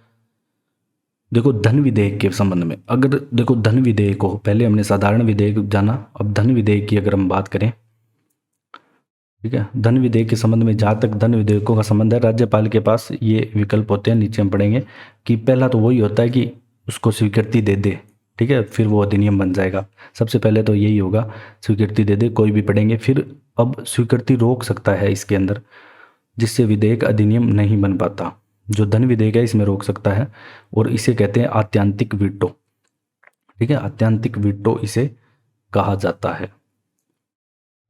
Speaker 1: देखो धन विधेयक के संबंध में। अगर देखो धन विधेयक हो, पहले हमने साधारण विधेयक जाना, अब धन विधेयक की अगर हम बात करें, ठीक है, धन विधेयक के संबंध में जहाँ तक धन विधेयकों का संबंध है, राज्यपाल के पास ये विकल्प होते हैं, नीचे हम पढ़ेंगे कि पहला तो वही होता है कि उसको स्वीकृति दे दे, ठीक है, फिर वो अधिनियम बन जाएगा। सबसे पहले तो यही होगा, स्वीकृति दे दे, कोई भी पढ़ेंगे। फिर अब स्वीकृति रोक सकता है इसके अंदर, जिससे विधेयक अधिनियम नहीं बन पाता। जो धन विधेयक है इसमें रोक सकता है, और इसे कहते हैं आत्यांतिक वीटो। ठीक है, आत्यांतिक वीटो इसे कहा जाता है,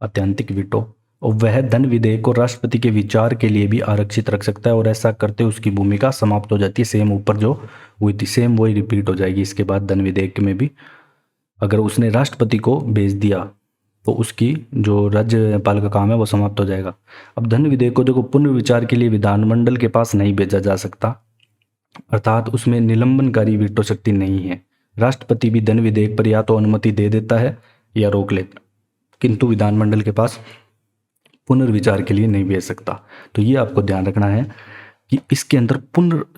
Speaker 1: आत्यांतिक वीटो। और वह धन विधेयक को राष्ट्रपति के विचार के लिए भी आरक्षित रख सकता है, और ऐसा करते उसकी भूमिका समाप्त हो जाती है। सेम ऊपर जो हुई थी सेम वही रिपीट हो जाएगी इसके बाद धन विधेयक में भी। अगर उसने राष्ट्रपति को भेज दिया तो उसकी जो राज्यपाल का काम है वो समाप्त हो जाएगा। अब धन विधेयक को देखो पुनर्विचार के लिए विधानमंडल के पास नहीं भेजा जा सकता, अर्थात उसमें निलंबनकारी वीटो शक्ति नहीं है। राष्ट्रपति भी धन विधेयक पर या तो अनुमति दे देता है या रोक लेता, किंतु विधानमंडल के पास पुनर्विचार के लिए नहीं भेज सकता। तो ये आपको ध्यान रखना है कि इसके अंदर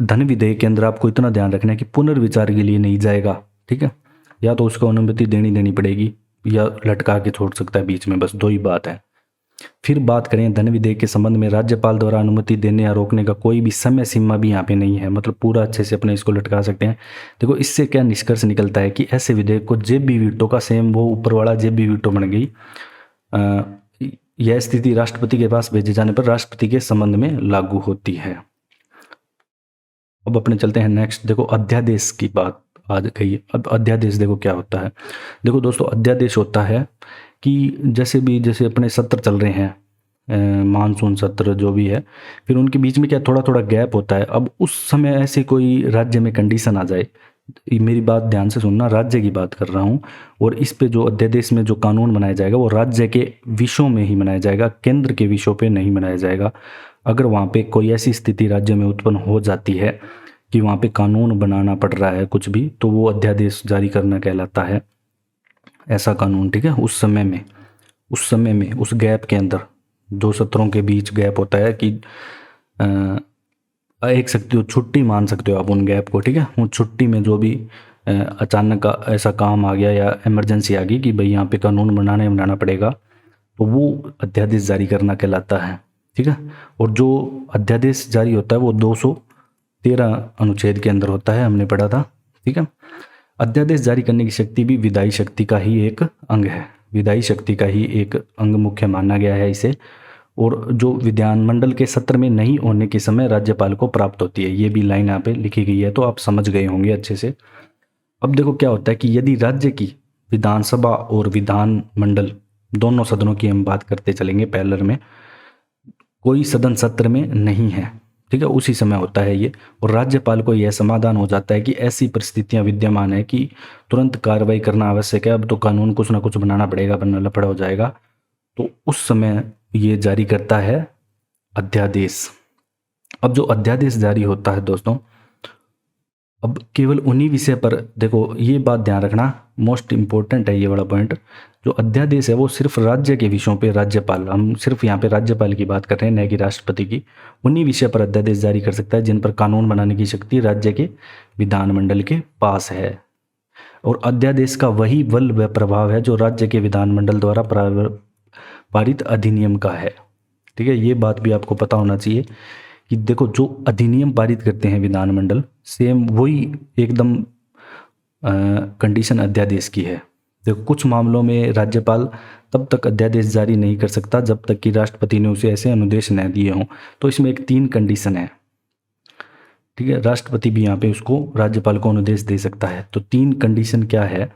Speaker 1: धन विधेयक के अंदर आपको इतना ध्यान रखना है कि पुनर्विचार के लिए नहीं जाएगा। ठीक है, या तो उसको अनुमति देनी पड़ेगी या लटका के छोड़ सकता है बीच में, बस दो ही बात है। फिर बात करें धन विधेयक के संबंध में, राज्यपाल द्वारा अनुमति देने या रोकने का कोई भी समय सीमा भी यहाँ पे नहीं है, मतलब पूरा अच्छे से अपने इसको लटका सकते हैं। देखो इससे क्या निष्कर्ष निकलता है कि ऐसे विधेयक को जेब बी वीटो का सेम वो ऊपर वाला जेब बी वीटो बन गई। यह स्थिति राष्ट्रपति के पास भेजे जाने पर राष्ट्रपति के संबंध में लागू होती है। अब अपने चलते हैं नेक्स्ट। देखो अध्यादेश की बात आ गई। अब अध्यादेश देखो क्या होता है। देखो दोस्तों, अध्यादेश होता है कि जैसे अपने सत्र चल रहे हैं, मानसून सत्र जो भी है, फिर उनके बीच में क्या थोड़ा थोड़ा गैप होता है। अब उस समय ऐसे कोई राज्य में कंडीशन आ जाए, मेरी बात ध्यान से सुनना, राज्य की बात कर रहा हूँ, और इस पे जो अध्यादेश में जो कानून बनाया जाएगा वो राज्य के विषयों में ही बनाया जाएगा, केंद्र के विषयों पे नहीं बनाया जाएगा। अगर वहाँ पे कोई ऐसी स्थिति राज्य में उत्पन्न हो जाती है कि वहाँ पे कानून बनाना पड़ रहा है कुछ भी, तो वो अध्यादेश जारी करना कहलाता है, ऐसा कानून। ठीक है, उस समय में उस गैप के अंदर, दो सत्रों के बीच गैप होता है कि एक सकते हो छुट्टी मान सकते हो आप उन गैप को, ठीक है। उन छुट्टी में जो भी अचानक का ऐसा काम आ गया या इमरजेंसी आ गई कि भाई यहाँ पे कानून बनाना पड़ेगा, तो वो अध्यादेश जारी करना कहलाता है, ठीक है। और जो अध्यादेश जारी होता है वो 213 अनुच्छेद के अंदर होता है, हमने पढ़ा था, ठीक है। अध्यादेश जारी करने की शक्ति भी विधायी शक्ति का ही एक अंग है, विधायी शक्ति का ही एक अंग मुख्य माना गया है इसे। और जो विधानमंडल के सत्र में नहीं होने के समय राज्यपाल को प्राप्त होती है, ये भी लाइन यहाँ पे लिखी गई है, तो आप समझ गए होंगे अच्छे से। अब देखो क्या होता है कि यदि राज्य की विधानसभा और विधानमंडल दोनों सदनों की हम बात करते चलेंगे पैरेलल में, कोई सदन सत्र में नहीं है, ठीक है, उसी समय होता है ये, और राज्यपाल को यह समाधान हो जाता है कि ऐसी परिस्थितियां विद्यमान है कि तुरंत कार्रवाई करना आवश्यक है, अब तो कानून कुछ ना कुछ बनाना पड़ेगा वरना लफड़ा हो जाएगा, तो उस समय ये जारी करता है अध्यादेश। अब जो अध्यादेश जारी होता है दोस्तों, अब केवल उन्हीं विषय पर, देखो ये बात ध्यान रखना, मोस्ट इंपॉर्टेंट है ये वाला पॉइंट, जो अध्यादेश है वो सिर्फ राज्य के विषयों पे राज्यपाल, हम सिर्फ यहाँ पे राज्यपाल की बात कर रहे हैं, न कि राष्ट्रपति की, उन्हीं विषय पर अध्यादेश जारी कर सकता है जिन पर कानून बनाने की शक्ति राज्य के विधानमंडल के पास है। और अध्यादेश का वही बल व प्रभाव है जो राज्य के विधानमंडल द्वारा पारित अधिनियम का है, ठीक है। ये बात भी आपको पता होना चाहिए कि देखो जो अधिनियम पारित करते हैं विधानमंडल, सेम वही एकदम कंडीशन अध्यादेश की है। देखो कुछ मामलों में राज्यपाल तब तक अध्यादेश जारी नहीं कर सकता जब तक कि राष्ट्रपति ने उसे ऐसे अनुदेश न दिए हों, तो इसमें एक 3 कंडीशन है, ठीक है। राष्ट्रपति भी यहाँ पे उसको राज्यपाल को अनुदेश दे सकता है। तो 3 कंडीशन क्या है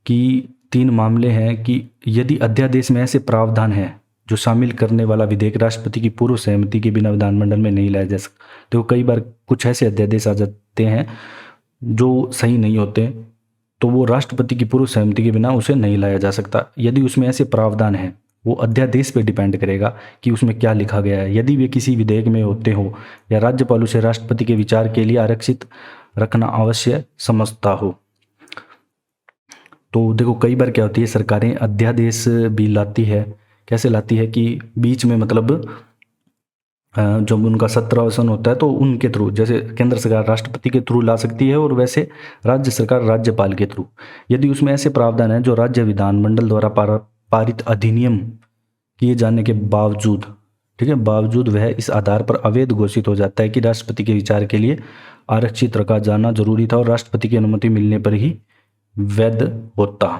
Speaker 1: कि 3 मामले हैं कि यदि अध्यादेश में ऐसे प्रावधान हैं जो शामिल करने वाला विधेयक राष्ट्रपति की पूर्व सहमति के बिना विधानमंडल में नहीं लाया जा सकता। तो कई बार कुछ ऐसे अध्यादेश आ जाते हैं जो सही नहीं होते, तो वो राष्ट्रपति की पूर्व सहमति के बिना उसे नहीं लाया जा सकता। यदि उसमें ऐसे प्रावधान हैं, वो अध्यादेश पे डिपेंड करेगा कि उसमें क्या लिखा गया है। यदि वे किसी विधेयक में होते हो या राज्यपाल उसे राष्ट्रपति के विचार के लिए आरक्षित रखना आवश्यक समझता हो, तो देखो कई बार क्या होती है, सरकारें अध्यादेश भी लाती है। कैसे लाती है कि बीच में मतलब जब उनका सत्रावसान होता है तो उनके थ्रू, जैसे केंद्र सरकार राष्ट्रपति के थ्रू ला सकती है और वैसे राज्य सरकार राज्यपाल के थ्रू। यदि उसमें ऐसे प्रावधान है जो राज्य विधानमंडल द्वारा पारित अधिनियम किए जाने के बावजूद, ठीक है, बावजूद वह इस आधार पर अवैध घोषित हो जाता है कि राष्ट्रपति के विचार के लिए आरक्षित रखा जाना जरूरी था और राष्ट्रपति की अनुमति मिलने पर ही वैध होता,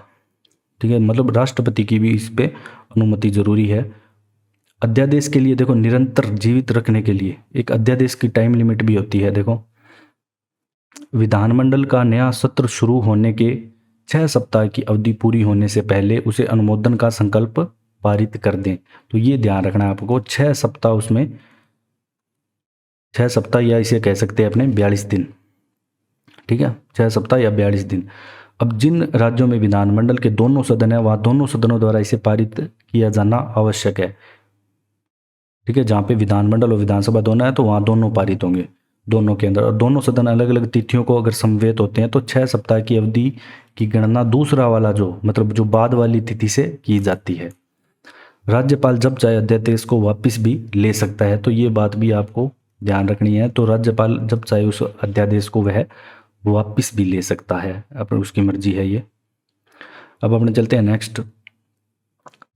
Speaker 1: ठीक है। मतलब राष्ट्रपति की भी इस पे अनुमति जरूरी है। अध्यादेश के लिए देखो निरंतर जीवित रखने के लिए एक अध्यादेश की टाइम लिमिट भी होती है। देखो विधानमंडल का नया सत्र शुरू होने के 6 सप्ताह की अवधि पूरी होने से पहले उसे अनुमोदन का संकल्प पारित कर दें। तो ये ध्यान रखना है आपको, 6 सप्ताह, उसमें 6 सप्ताह या इसे कह सकते हैं अपने 42 दिन, ठीक है, 6 सप्ताह या 42 दिन। अब जिन राज्यों में विधानमंडल के दोनों सदन है वहाँ दोनों सदनों द्वारा इसे पारित किया जाना आवश्यक है, ठीक है। जहाँ पे विधानमंडल और विधानसभा दोनों है तो वहाँ दोनों पारित होंगे दोनों के अंदर, और दोनों सदन अलग अलग तिथियों को अगर समवेत होते हैं तो 6 सप्ताह की अवधि की गणना दूसरा वाला जो मतलब जो बाद वाली तिथि से की जाती है। राज्यपाल जब चाहे अध्यादेश को वापस भी ले सकता है, तो ये बात भी आपको ध्यान रखनी है। तो राज्यपाल जब चाहे उस अध्यादेश को वह वापस भी ले सकता है, अपनी उसकी मर्जी है ये। अब अपने चलते हैं नेक्स्ट।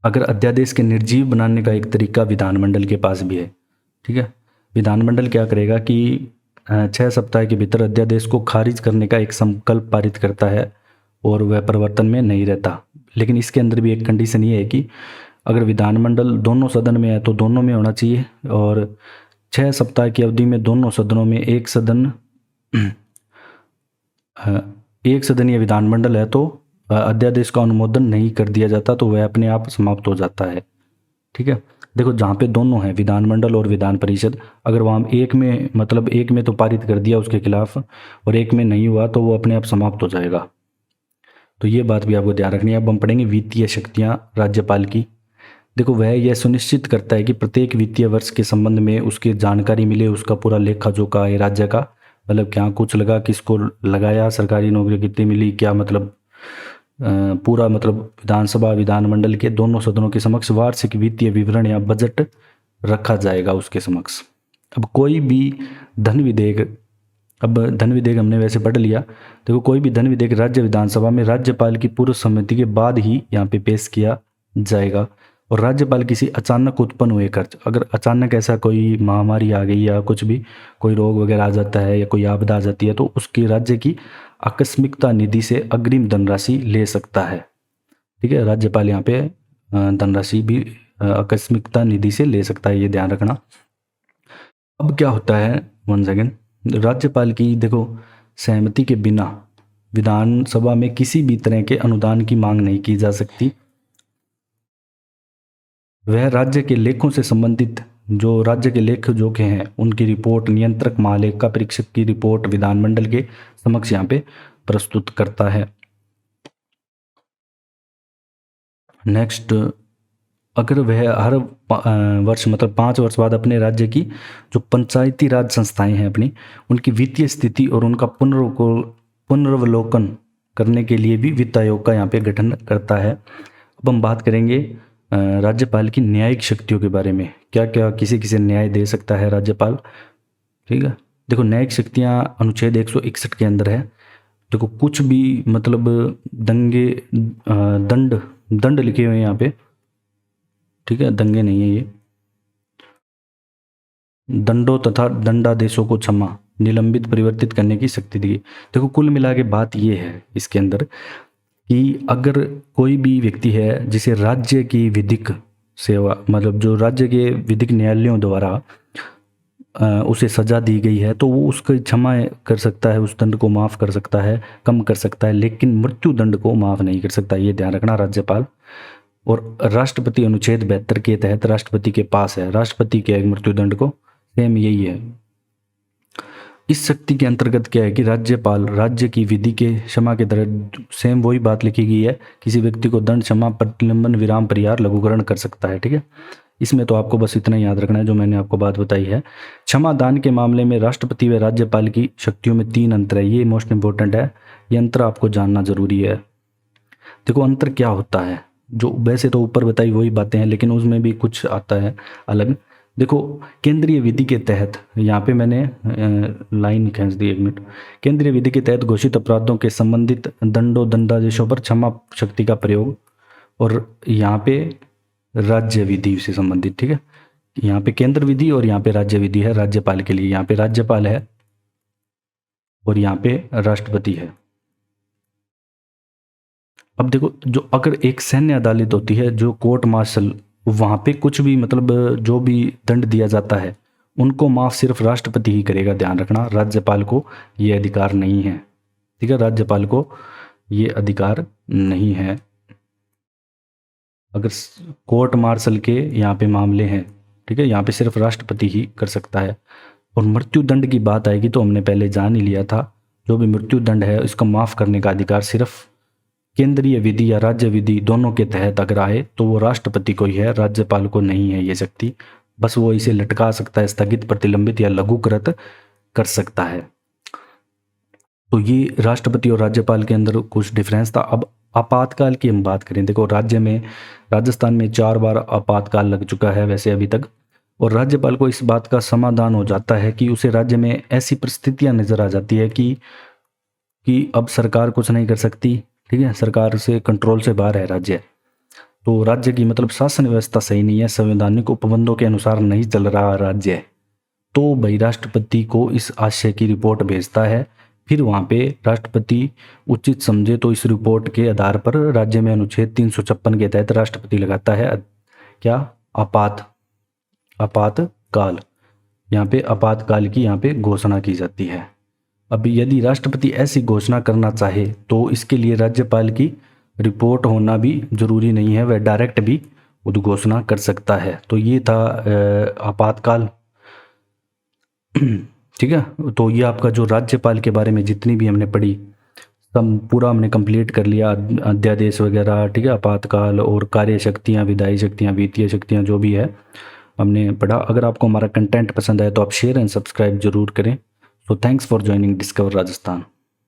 Speaker 1: अगर अध्यादेश के निर्जीव बनाने का एक तरीका विधानमंडल के पास भी है, ठीक है। विधानमंडल क्या करेगा कि 6 सप्ताह के भीतर अध्यादेश को खारिज करने का एक संकल्प पारित करता है और वह परिवर्तन में नहीं रहता। लेकिन इसके अंदर भी एक कंडीशन ये है कि अगर विधानमंडल दोनों सदन में है तो दोनों में होना चाहिए, और 6 सप्ताह की अवधि में दोनों सदनों में एक सदन या विधानमंडल है तो अध्यादेश का अनुमोदन नहीं कर दिया जाता, तो वह अपने आप समाप्त हो जाता है, ठीक है। देखो जहाँ पे दोनों हैं विधानमंडल और विधान परिषद, अगर वहाँ एक में मतलब एक में तो पारित कर दिया उसके खिलाफ और एक में नहीं हुआ तो वो अपने आप समाप्त हो जाएगा। तो ये बात भी आपको ध्यान रखनी है। अब हम पढ़ेंगे वित्तीय शक्तियाँ राज्यपाल की। देखो वह यह सुनिश्चित करता है कि प्रत्येक वित्तीय वर्ष के संबंध में उसकी जानकारी मिले, उसका पूरा लेखा जोखा है राज्य का, मतलब क्या कुछ लगा, किसको लगाया, सरकारी नौकरी कितनी मिली, क्या मतलब पूरा मतलब विधानसभा विधानमंडल के दोनों सदनों के समक्ष वार्षिक वित्तीय विवरण या बजट रखा जाएगा उसके समक्ष, अब कोई भी धन विधेयक, अब धन विधेयक हमने वैसे पढ़ लिया, देखो कोई भी धन विधेयक राज्य विधानसभा में राज्यपाल की पूर्व सम्मति के बाद ही यहाँ पे पेश किया जाएगा। और राज्यपाल किसी अचानक उत्पन्न हुए खर्च, अगर अचानक ऐसा कोई महामारी आ गई या कुछ भी कोई रोग वगैरह आ जाता है या कोई आपदा आ जाती है, तो उसकी राज्य की आकस्मिकता निधि से अग्रिम धनराशि ले सकता है। ठीक है, राज्यपाल यहाँ पे धनराशि भी आकस्मिकता निधि से ले सकता है, ये ध्यान रखना। अब क्या होता है, 1 सेकेंड, राज्यपाल की देखो सहमति के बिना विधानसभा में किसी भी तरह के अनुदान की मांग नहीं की जा सकती। वह राज्य के लेखों से संबंधित जो राज्य के लेख जोखे हैं उनकी रिपोर्ट नियंत्रक महालेखा परीक्षक की रिपोर्ट विधानमंडल के समक्ष यहाँ पे प्रस्तुत करता है। नेक्स्ट, अगर वह हर वर्ष मतलब 5 वर्ष बाद अपने राज्य की जो पंचायती राज संस्थाएं हैं अपनी, उनकी वित्तीय स्थिति और उनका पुनर्वलोकन करने के लिए भी वित्त आयोग का यहाँ पे गठन करता है। अब हम बात करेंगे राज्यपाल की न्यायिक शक्तियों के बारे में, क्या क्या किसी किसी न्याय दे सकता है राज्यपाल। ठीक है, देखो न्यायिक शक्तियाँ अनुच्छेद 161 के अंदर है। देखो कुछ भी मतलब दंड लिखे हुए हैं यहाँ पे, ठीक है, दंगे नहीं है ये, दंडों तथा दंडादेशों को क्षमा निलंबित परिवर्तित करने की शक्ति दी। देखो कुल मिला के बात ये है इसके अंदर कि अगर कोई भी व्यक्ति है जिसे राज्य की विधिक सेवा मतलब जो राज्य के विधिक न्यायालयों द्वारा उसे सजा दी गई है, तो वो उसकी क्षमा कर सकता है, उस दंड को माफ़ कर सकता है, कम कर सकता है, लेकिन मृत्यु दंड को माफ़ नहीं कर सकता। ये ध्यान रखना राज्यपाल। और राष्ट्रपति अनुच्छेद 72 के तहत राष्ट्रपति के पास है, राष्ट्रपति के मृत्यु दंड को सेम यही है। इस शक्ति के अंतर्गत क्या है कि राज्यपाल राज्य की विधि के क्षमा के तहत सेम वही बात लिखी गई है, किसी व्यक्ति को दंड क्षमा प्रतिलंबन विराम परिहार लघुकरण कर सकता है। ठीक है, इसमें तो आपको बस इतना याद रखना है जो मैंने आपको बात बताई है। क्षमा दान के मामले में राष्ट्रपति व राज्यपाल की शक्तियों में 3 अंतर है, ये मोस्ट इंपॉर्टेंट है, ये अंतर आपको जानना जरूरी है। देखो अंतर क्या होता है, जो वैसे तो ऊपर बताई वही बातें हैं लेकिन उसमें भी कुछ आता है अलग। देखो केंद्रीय विधि के तहत, यहाँ पे मैंने लाइन खींच दी 1 मिनट, केंद्रीय विधि के तहत घोषित अपराधों के संबंधित दंडों दंडादेशों पर क्षमा शक्ति का प्रयोग, और यहाँ पे राज्य विधि से संबंधित। ठीक है, यहाँ पे केंद्र विधि और यहाँ पे राज्य विधि है राज्यपाल के लिए, यहाँ पे राज्यपाल है और यहाँ पे राष्ट्रपति है। अब देखो जो अगर एक सैन्य अदालत होती है जो कोर्ट मार्शल, वहाँ पे कुछ भी मतलब जो भी दंड दिया जाता है उनको माफ़ सिर्फ राष्ट्रपति ही करेगा, ध्यान रखना, राज्यपाल को ये अधिकार नहीं है। ठीक है, राज्यपाल को ये अधिकार नहीं है। अगर कोर्ट मार्शल के यहाँ पे मामले हैं, ठीक है, यहाँ पे सिर्फ राष्ट्रपति ही कर सकता है। और मृत्यु दंड की बात आएगी तो हमने पहले जान ही लिया था, जो भी मृत्यु दंड है इसका माफ़ करने का अधिकार सिर्फ केंद्रीय विधि या राज्य विधि दोनों के तहत अगर आए तो वो राष्ट्रपति को ही है, राज्यपाल को नहीं है ये शक्ति। बस वो इसे लटका सकता है, स्थगित, प्रतिलंबित या लघुकृत कर सकता है। तो ये राष्ट्रपति और राज्यपाल के अंदर कुछ डिफरेंस था। अब आपातकाल की हम बात करें, देखो राज्य में राजस्थान में 4 बार आपातकाल लग चुका है वैसे अभी तक, और राज्यपाल को इस बात का समाधान हो जाता है कि उसे राज्य में ऐसी परिस्थितियां नजर आ जाती है कि अब सरकार कुछ नहीं कर सकती। ठीक है, सरकार से कंट्रोल से बाहर है राज्य, तो राज्य की मतलब शासन व्यवस्था सही नहीं है, संवैधानिक उपबंधों के अनुसार नहीं चल रहा राज्य, तो भाई राष्ट्रपति को इस आशय की रिपोर्ट भेजता है। फिर वहाँ पे राष्ट्रपति उचित समझे तो इस रिपोर्ट के आधार पर राज्य में अनुच्छेद 356 के तहत राष्ट्रपति लगाता है क्या, आपातकाल। यहाँ पे आपातकाल की यहाँ पे घोषणा की जाती है। अब यदि राष्ट्रपति ऐसी घोषणा करना चाहे तो इसके लिए राज्यपाल की रिपोर्ट होना भी जरूरी नहीं है, वह डायरेक्ट भी उद्घोषणा कर सकता है। तो ये था आपातकाल। ठीक है, तो ये आपका जो राज्यपाल के बारे में जितनी भी हमने पढ़ी सब पूरा हमने कंप्लीट कर लिया, अध्यादेश वगैरह। ठीक है, आपातकाल और कार्य शक्तियाँ, विधायी शक्तियाँ, वित्तीय शक्तियाँ, जो भी है हमने पढ़ा। अगर आपको हमारा कंटेंट पसंद आए तो आप शेयर एंड सब्सक्राइब जरूर करें। So thanks for joining Discover Rajasthan.